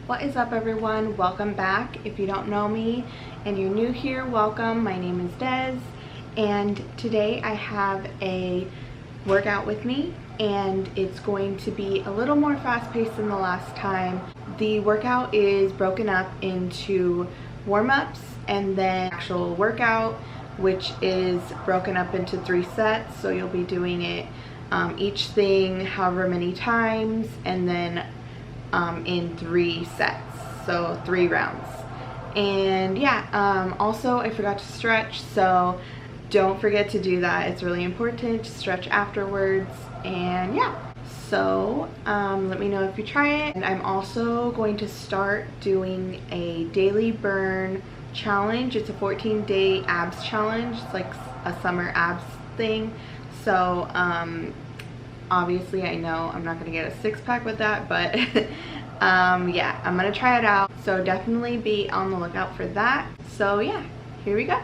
What is up, everyone? Welcome back. If you don't know me and you're new here, welcome. My name is Des, and today I have a workout with me, and it's going to be a little more fast-paced than the last time. The workout is broken up into warm-ups and then actual workout, which is broken up into 3 sets. So you'll be doing it each thing however many times, and then in 3 sets, so 3 rounds. And yeah, also I forgot to stretch, so don't forget to do that. It's really important to stretch afterwards. And yeah, so let me know if you try it. And I'm also going to start doing a daily burn challenge. It's a 14-day abs challenge. It's like a summer abs thing. So obviously I know I'm not gonna get a 6-pack with that, but yeah, I'm gonna try it out. So definitely be on the lookout for that. So yeah, here we go.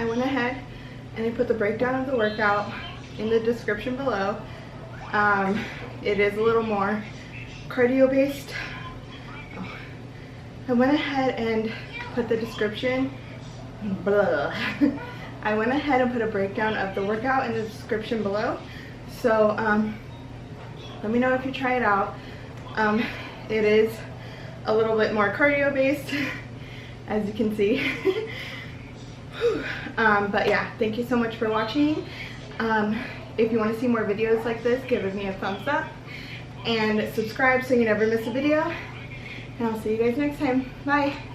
I went ahead and I put the breakdown of the workout in the description below. It is a little more cardio based. Oh. I went ahead and put the description, I went ahead and put a breakdown of the workout in the description below. So let me know if you try it out. It is a little bit more cardio based, as you can see. But yeah, thank you so much for watching. If you want to see more videos like this, give me a thumbs up and subscribe so you never miss a video. And I'll see you guys next time. Bye.